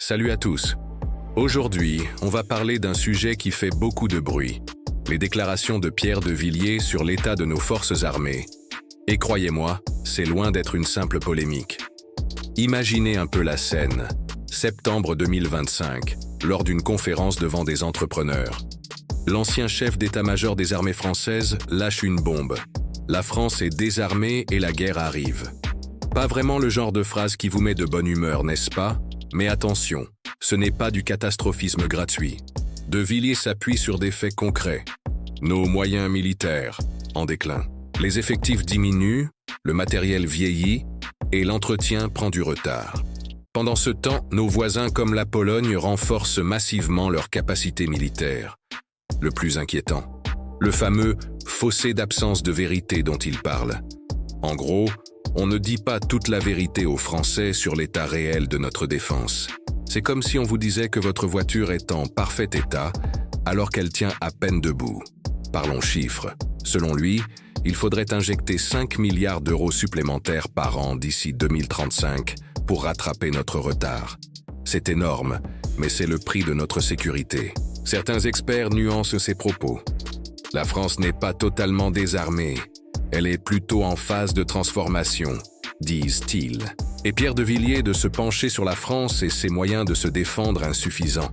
Salut à tous. Aujourd'hui, on va parler d'un sujet qui fait beaucoup de bruit. Les déclarations de Pierre de Villiers sur l'état de nos forces armées. Et croyez-moi, c'est loin d'être une simple polémique. Imaginez un peu la scène. Septembre 2025, lors d'une conférence devant des entrepreneurs. L'ancien chef d'état-major des armées françaises lâche une bombe. La France est désarmée et la guerre arrive. Pas vraiment le genre de phrase qui vous met de bonne humeur, n'est-ce pas? Mais attention, ce n'est pas du catastrophisme gratuit. De Villiers s'appuie sur des faits concrets. Nos moyens militaires, en déclin. Les effectifs diminuent, le matériel vieillit et l'entretien prend du retard. Pendant ce temps, nos voisins comme la Pologne renforcent massivement leurs capacités militaires. Le plus inquiétant, le fameux fossé d'absence de vérité dont ils parlent. En gros, on ne dit pas toute la vérité aux Français sur l'état réel de notre défense. C'est comme si on vous disait que votre voiture est en parfait état, alors qu'elle tient à peine debout. Parlons chiffres. Selon lui, il faudrait injecter 5 milliards d'euros supplémentaires par an d'ici 2035 pour rattraper notre retard. C'est énorme, mais c'est le prix de notre sécurité. Certains experts nuancent ces propos. La France n'est pas totalement désarmée. Elle est plutôt en phase de transformation, disent-ils. Et Pierre de Villiers de se pencher sur la France et ses moyens de se défendre insuffisants.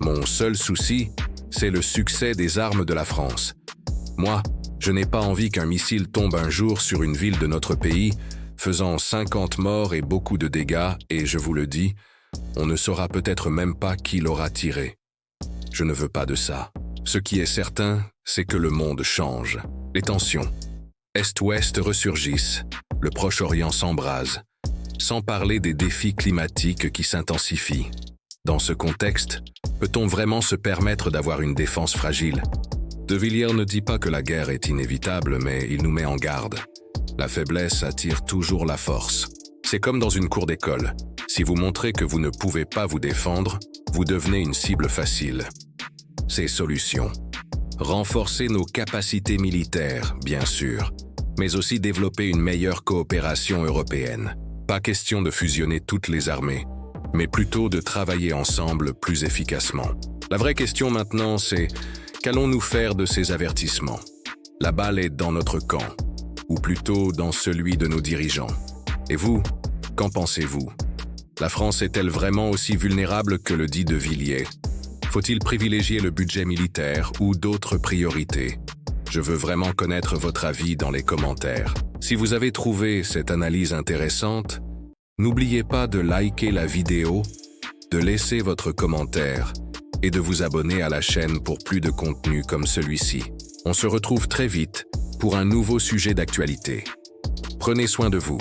Mon seul souci, c'est le succès des armes de la France. Moi, je n'ai pas envie qu'un missile tombe un jour sur une ville de notre pays, faisant 50 morts et beaucoup de dégâts, et je vous le dis, on ne saura peut-être même pas qui l'aura tiré. Je ne veux pas de ça. Ce qui est certain, c'est que le monde change. Les tensions Est-Ouest ressurgissent, le Proche-Orient s'embrase, sans parler des défis climatiques qui s'intensifient. Dans ce contexte, peut-on vraiment se permettre d'avoir une défense fragile? De Villiers ne dit pas que la guerre est inévitable, mais il nous met en garde. La faiblesse attire toujours la force. C'est comme dans une cour d'école. Si vous montrez que vous ne pouvez pas vous défendre, vous devenez une cible facile. Ces solutions. Renforcer nos capacités militaires, bien sûr, mais aussi développer une meilleure coopération européenne. Pas question de fusionner toutes les armées, mais plutôt de travailler ensemble plus efficacement. La vraie question maintenant, c'est qu'allons-nous faire de ces avertissements? La balle est dans notre camp, ou plutôt dans celui de nos dirigeants. Et vous, qu'en pensez-vous? La France est-elle vraiment aussi vulnérable que le dit de Villiers? Faut-il privilégier le budget militaire ou d'autres priorités? Je veux vraiment connaître votre avis dans les commentaires. Si vous avez trouvé cette analyse intéressante, n'oubliez pas de liker la vidéo, de laisser votre commentaire et de vous abonner à la chaîne pour plus de contenu comme celui-ci. On se retrouve très vite pour un nouveau sujet d'actualité. Prenez soin de vous.